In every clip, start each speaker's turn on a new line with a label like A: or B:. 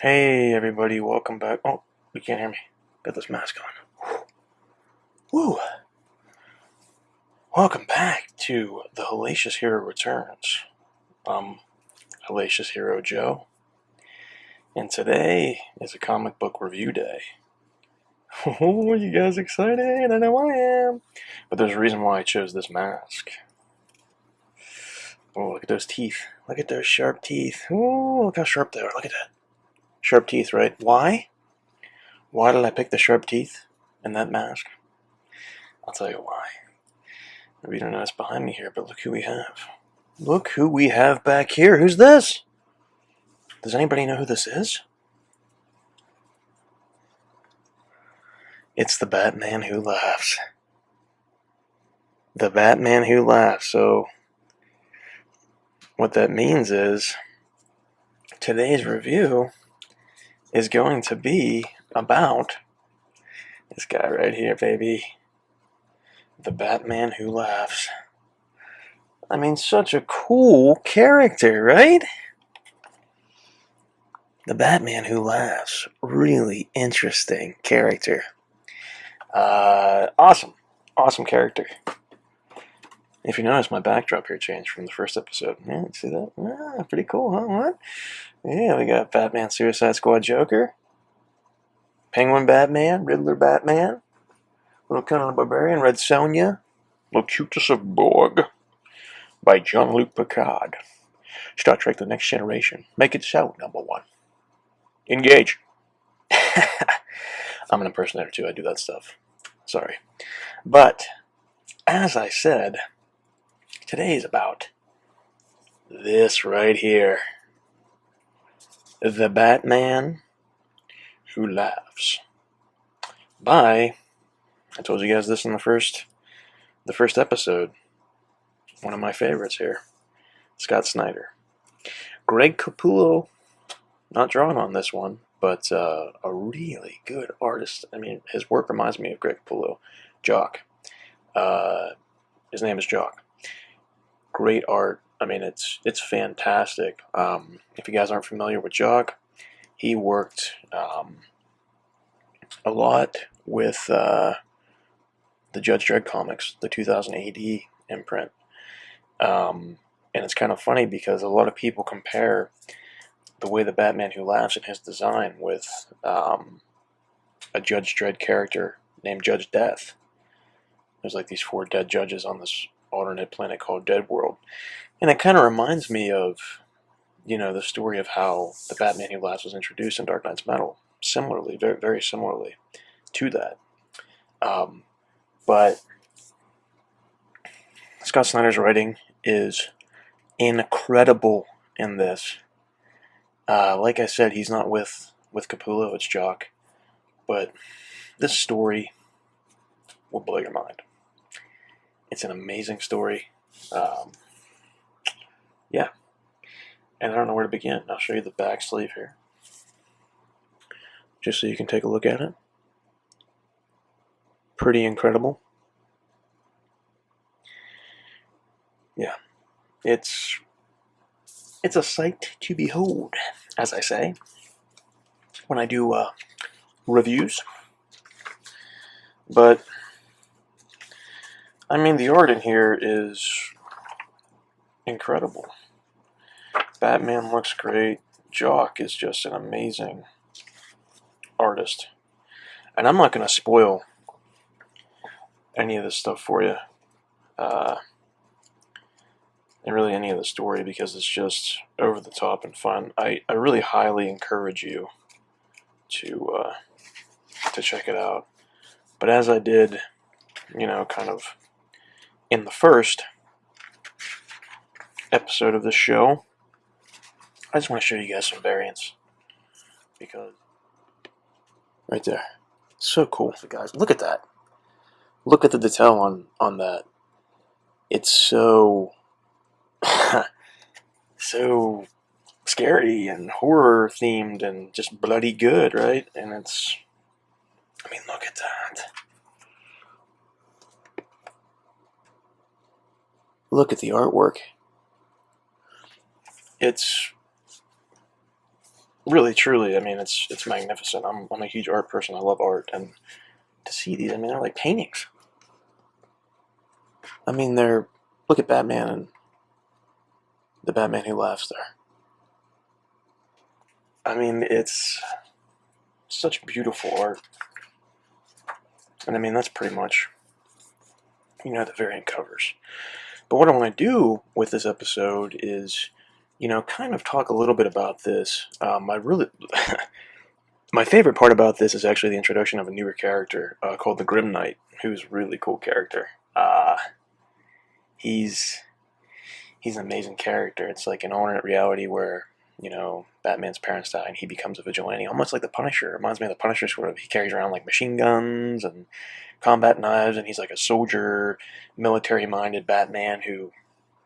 A: Hey everybody, welcome back. Oh, you can't hear me. Got this mask on. Woo! Welcome back to the Hellacious Hero Returns. Hellacious Hero Joe. And today is a comic book review day. Oh, you guys excited? I know I am. But there's a reason why I chose this mask. Oh, look at those teeth. Look at those sharp teeth. Oh, look how sharp they are. Look at that. Sharp teeth, right? Why? Why did I pick the sharp teeth in that mask? I'll tell you why. Maybe you don't notice behind me here, but look who we have. Look who we have back here. Who's this? Does anybody know who this is? It's the Batman who laughs. The Batman who laughs. So, what that means is, today's review is going to be about this guy right here, baby. The Batman who laughs. I mean, such a cool character, right? The Batman who laughs. Really interesting character. Awesome. Awesome character. If you notice, my backdrop here changed from the first episode. Yeah, see that? Ah, pretty cool, huh? What? Yeah, we got Batman, Suicide Squad, Joker, Penguin Batman, Riddler Batman, Little Conan the Barbarian, Red Sonja, Locutus of Borg by Jean-Luc Picard. Star Trek The Next Generation. Make it so, #1. Engage. I'm an impersonator too, I do that stuff. Sorry. But, as I said, today is about this right here. The Batman Who Laughs. By, I told you guys this in the first episode, one of my favorites here, Scott Snyder. Greg Capullo, not drawn on this one, but a really good artist. I mean, his work reminds me of Greg Capullo. Jock. His name is Jock. Great art. I mean, it's fantastic. If you guys aren't familiar with Jock, he worked a lot with the Judge Dredd comics, the 2000 AD imprint. And it's kind of funny because a lot of people compare the way the Batman Who Laughs in his design with a Judge Dredd character named Judge Death. There's like these 4 dead judges on this alternate planet called Dead World. And it kind of reminds me of, you know, the story of how the Batman Who Laughs was introduced in Dark Knight's Metal. Similarly, very, very similarly to that. But Scott Snyder's writing is incredible in this. Like I said, he's not with Capullo, it's Jock. But this story will blow your mind. It's an amazing story. Yeah. And I don't know where to begin. I'll show you the back sleeve here, just so you can take a look at it. Pretty incredible. Yeah. It's a sight to behold, as I say, when I do reviews. But, I mean, the art in here is incredible. Batman looks great. Jock is just an amazing artist. And I'm not going to spoil any of this stuff for you. And really any of the story, because it's just over the top and fun. I really highly encourage you to check it out. But as I did, you know, kind of in the first episode of this show, I just want to show you guys some variants, because right there, so cool. So guys, look at that. Look at the detail on that. It's so so scary and horror themed and just bloody good, right? And it's, I mean, look at that. Look at the artwork. It's really, truly, I mean, it's magnificent. I'm a huge art person. I love art, and to see these, I mean, they're like paintings. I mean, they're look at Batman and the Batman Who Laughs there. I mean, it's such beautiful art, and I mean that's pretty much the variant covers. But what I want to do with this episode is, kind of talk a little bit about this. I really, my favorite part about this is actually the introduction of a newer character called the Grim Knight, who's a really cool character. He's an amazing character. It's like an alternate reality where Batman's parents die and he becomes a vigilante, almost like the Punisher. It reminds me of the Punisher, sort of. He carries around like machine guns and combat knives, and he's like a soldier, military-minded Batman who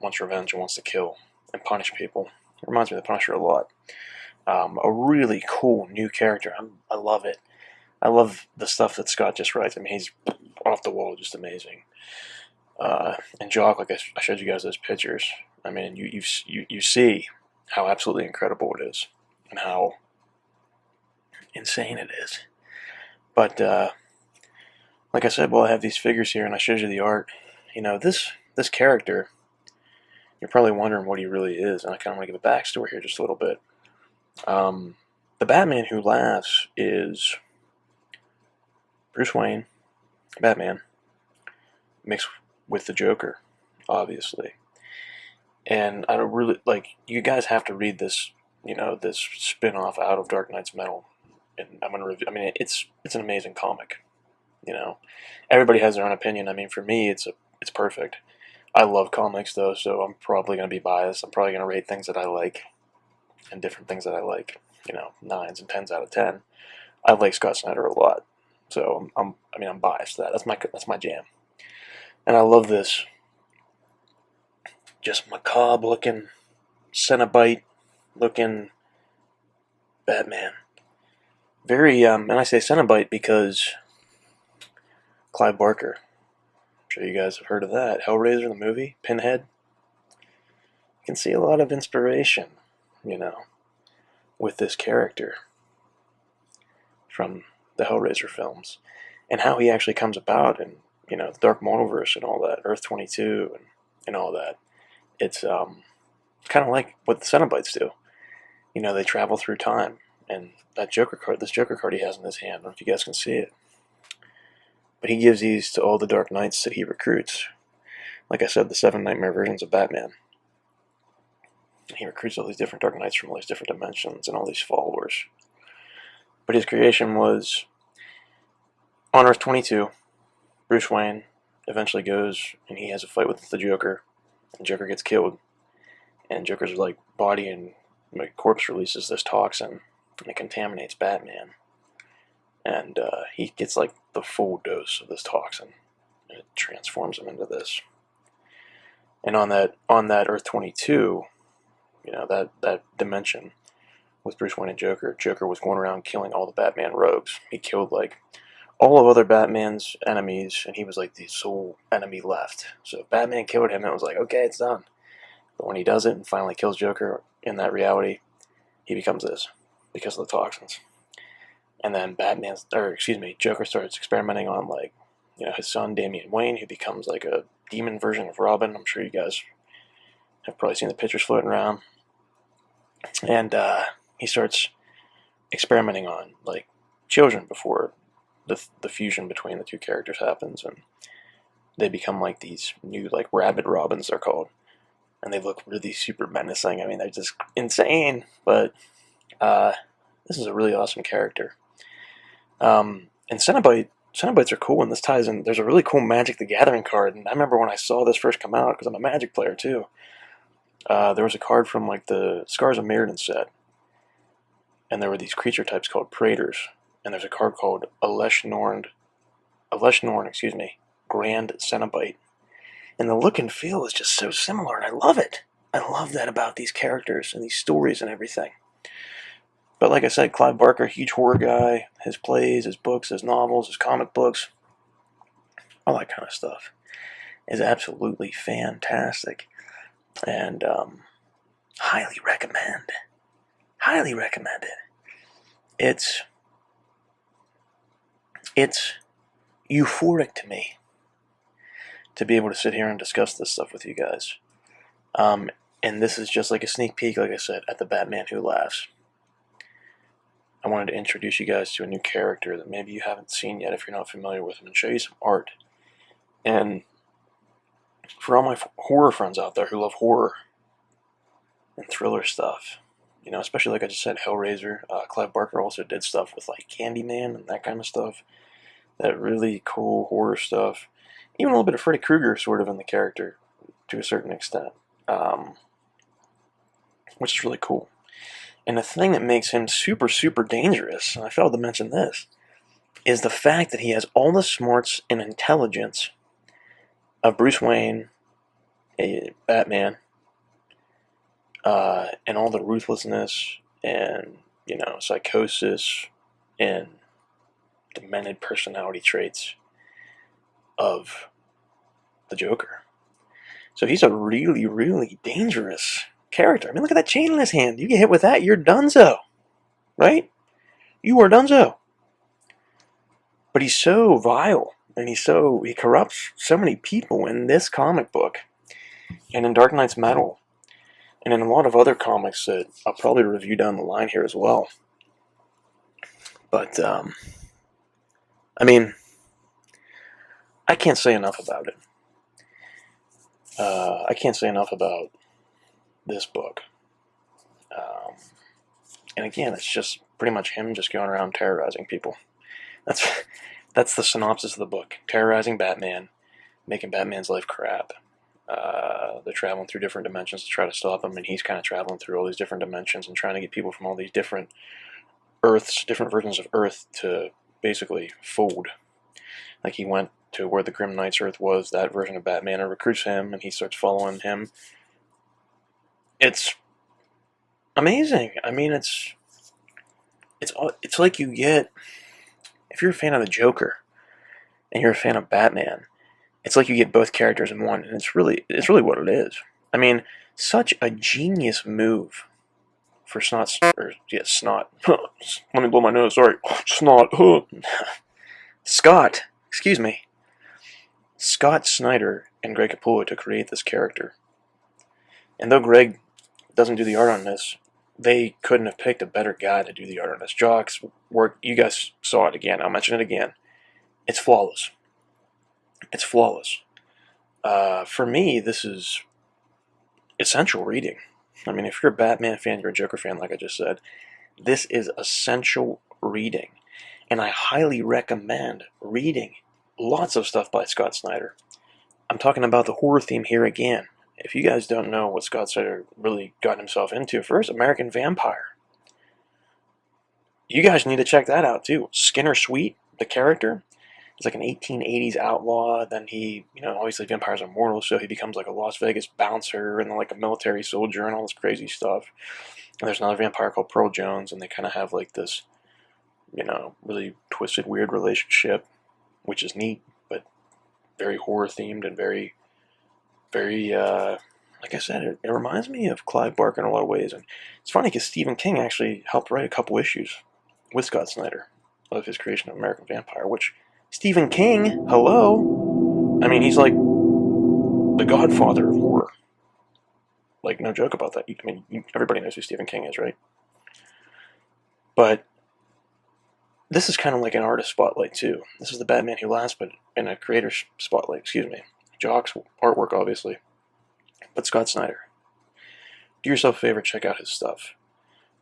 A: wants revenge and wants to kill and punish people. It reminds me of the Punisher a lot. A really cool new character. I love it. I love the stuff that Scott just writes. I mean, he's off the wall, just amazing. And Jock, like I showed you guys those pictures. I mean, you see how absolutely incredible it is, and how insane it is. But like I said, I have these figures here, and I showed you the art. This character, you're probably wondering what he really is, and I kind of want to give a backstory here just a little bit. The Batman Who Laughs is Bruce Wayne, Batman, mixed with the Joker, obviously. And I don't really you guys have to read this, this spin-off out of Dark Knight's Metal, and I'm gonna review. I mean, it's an amazing comic. Everybody has their own opinion. I mean, for me, it's perfect. I love comics though, so I'm probably gonna be biased. I'm probably gonna rate things that I like and different things that I like. 9s and 10s out of 10. I like Scott Snyder a lot, so I'm biased to that. That's my jam, and I love this. Just macabre looking, Cenobite looking Batman. Very, and I say Cenobite because Clive Barker. I'm sure you guys have heard of that. Hellraiser, the movie, Pinhead. You can see a lot of inspiration, with this character from the Hellraiser films, and how he actually comes about, and the Dark Multiverse and all that, Earth 22 and all that. It's kind of like what the Cenobites do. They travel through time, and this Joker card he has in his hand, I don't know if you guys can see it, but he gives these to all the Dark Knights that he recruits. Like I said, the 7 nightmare versions of Batman. He recruits all these different Dark Knights from all these different dimensions and all these followers. But his creation was on Earth 22. Bruce Wayne eventually goes and he has a fight with the Joker. And Joker gets killed, and Joker's body and corpse releases this toxin, and it contaminates Batman, and he gets the full dose of this toxin, and it transforms him into this. And on that Earth 22, that dimension with Bruce Wayne and Joker was going around killing all the Batman rogues. He killed all of other Batman's enemies, and he was the sole enemy left. So if Batman killed him, it was okay, it's done. But when he does it and finally kills Joker in that reality, he becomes this because of the toxins. And then Joker starts experimenting on his son Damian Wayne, who becomes a demon version of Robin. I'm sure you guys have probably seen the pictures floating around. And he starts experimenting on children before the fusion between the two characters happens, and they become these new rabid Robins, they're called, and they look really super menacing. I mean, they're just insane, but this is a really awesome character. And Cenobites are cool, and this ties in. There's a really cool Magic the Gathering card, and I remember when I saw this first come out, because I'm a Magic player too. There was a card from the Scars of Mirrodin set, and there were these creature types called Praetors. And there's a card called Elesh Norn, Grand Cenobite. And the look and feel is just so similar, and I love it. I love that about these characters and these stories and everything. But like I said, Clive Barker, huge horror guy. His plays, his books, his novels, his comic books, all that kind of stuff is absolutely fantastic. And highly recommend. Highly recommend it. it's euphoric to me to be able to sit here and discuss this stuff with you guys. And this is just like a sneak peek, like I said, at the Batman Who Laughs. I wanted to introduce you guys to a new character that maybe you haven't seen yet if you're not familiar with him, and show you some art. And for all my horror friends out there who love horror and thriller stuff, you know, especially like I just said, Hellraiser, Clive Barker also did stuff with like Candyman and that kind of stuff. That really cool horror stuff. Even a little bit of Freddy Krueger sort of in the character to a certain extent. Which is really cool. And the thing that makes him super, super dangerous, and I failed to mention this, is the fact that he has all the smarts and intelligence of Bruce Wayne, Batman, and all the ruthlessness and, you know, psychosis and demented personality traits of the Joker. So he's a really, really dangerous character. I mean, look at that chain in his hand. You get hit with that, you're donezo. Right? You are donezo. But he's so vile, and he corrupts so many people in this comic book, and in Dark Knight's Metal, and in a lot of other comics that I'll probably review down the line here as well. But, I mean, I can't say enough about it. I can't say enough about this book. And again, it's just pretty much him just going around terrorizing people. That's the synopsis of the book. Terrorizing Batman, making Batman's life crap. They're traveling through different dimensions to try to stop him, and he's kind of traveling through all these different dimensions and trying to get people from all these different Earths, different versions of Earth, to basically fold. Like, he went to where the Grim Knight's Earth was, that version of Batman, and recruits him, and he starts following him. It's amazing. I mean, it's like you get, if you're a fan of the Joker and you're a fan of Batman, it's like you get both characters in one, and it's really what it is. I mean, such a genius move for Snot. Let me blow my nose. Sorry, Snot. Scott. Excuse me. Scott Snyder and Greg Capullo to create this character. And though Greg doesn't do the art on this, they couldn't have picked a better guy to do the art on this. Jock's work, you guys saw it again. I'll mention it again. It's flawless. It's flawless. For me, this is essential reading. I mean, if you're a Batman fan, you're a Joker fan, like I just said, this is essential reading. And I highly recommend reading lots of stuff by Scott Snyder. I'm talking about the horror theme here again. If you guys don't know what Scott Snyder really got himself into, first, American Vampire. You guys need to check that out, too. Skinner Sweet, the character, is like an 1880s outlaw. Then he, you know, obviously vampires are mortal, so he becomes like a Las Vegas bouncer and like a military soldier and all this crazy stuff. And there's another vampire called Pearl Jones, and they kind of have like this, you know, really twisted, weird relationship, which is neat, but very horror-themed and very, very, like I said, it reminds me of Clive Barker in a lot of ways. And it's funny because Stephen King actually helped write a couple issues with Scott Snyder of his creation of American Vampire, which, Stephen King, hello? I mean, he's like the godfather of horror. Like, no joke about that. I mean, everybody knows who Stephen King is, right? But this is kind of like an artist spotlight, too. This is the Batman Who Laughs, but in a creator spotlight, excuse me. Jock's artwork, obviously. But Scott Snyder. Do yourself a favor, check out his stuff.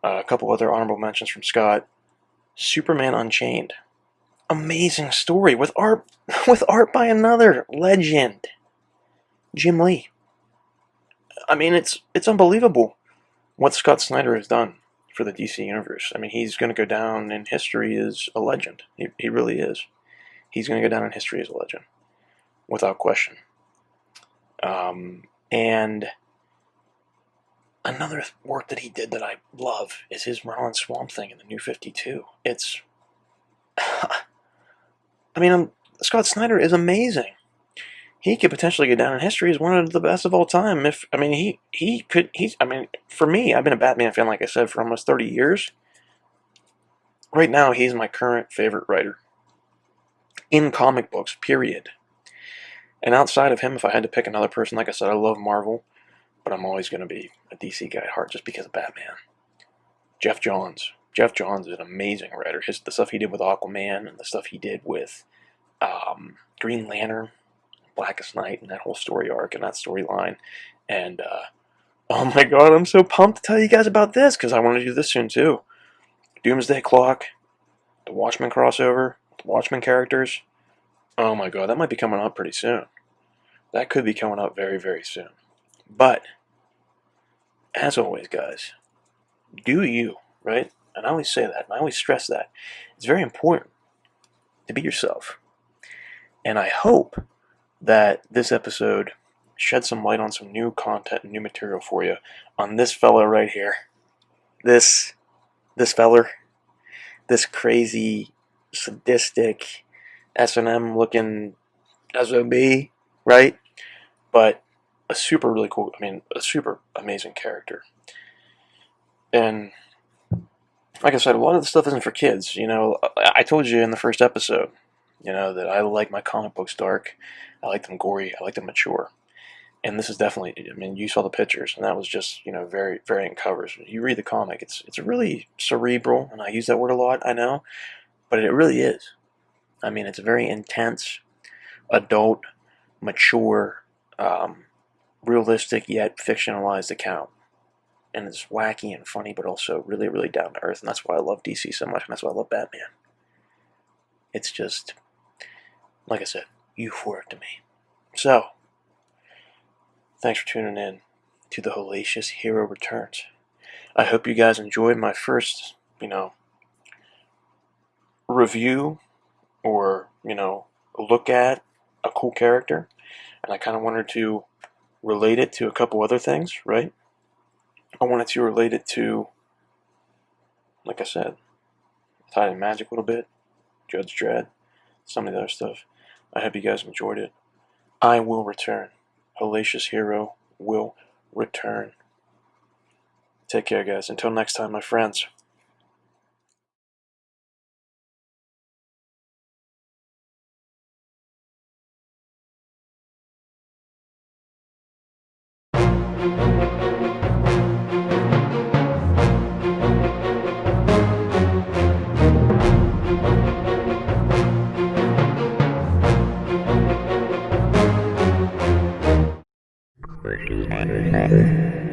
A: A couple other honorable mentions from Scott. Superman Unchained. Amazing story with art by another legend, Jim Lee. I mean, it's unbelievable what Scott Snyder has done for the DC Universe. I mean, he's going to go down in history as a legend. He really is. He's going to go down in history as a legend, without question. And another work that he did that I love is his Marlon Swamp Thing in the New 52. It's, I mean, Scott Snyder is amazing. He could potentially go down in history as one of the best of all time. I mean, for me, I've been a Batman fan, like I said, for almost 30 years. right now, he's my current favorite writer in comic books, period. And outside of him, if I had to pick another person, like I said, I love Marvel, but I'm always going to be a DC guy at heart just because of Batman. Jeff Johns. Jeff Johns is an amazing writer. The stuff he did with Aquaman and the stuff he did with Green Lantern, Blackest Night, and that whole story arc and that storyline. And, oh my god, I'm so pumped to tell you guys about this, because I want to do this soon too. Doomsday Clock, the Watchmen crossover, the Watchmen characters. Oh my god, that might be coming up pretty soon. That could be coming up very, very soon. But, as always, guys, do you, right? And I always say that, and I always stress that. It's very important to be yourself. And I hope that this episode shed some light on some new content and new material for you on this fella right here. This feller. This crazy, sadistic, S&M looking SOB, right? But a super really cool, a super amazing character. And like I said, a lot of the stuff isn't for kids. You know, I told you in the first episode, you know, that I like my comic books dark. I like them gory. I like them mature. And this is definitely, you saw the pictures, and that was just, you know, very, varying covers. You read the comic, it's really cerebral, and I use that word a lot, I know, but it really is. It's a very intense, adult, mature, realistic yet fictionalized account. And it's wacky and funny, but also really, really down to earth, and that's why I love DC so much, and that's why I love Batman. It's just, like I said, euphoric to me. So, thanks for tuning in to the Hellacious Hero Returns. I hope you guys enjoyed my first, review or, look at a cool character. And I kind of wanted to relate it to a couple other things, right? I wanted to relate it to, like I said, Titan Magic a little bit, Judge Dredd, some of the other stuff. I hope you guys enjoyed it. I will return. Hellacious Hero will return. Take care, guys. Until next time, my friends.
B: HAHAHA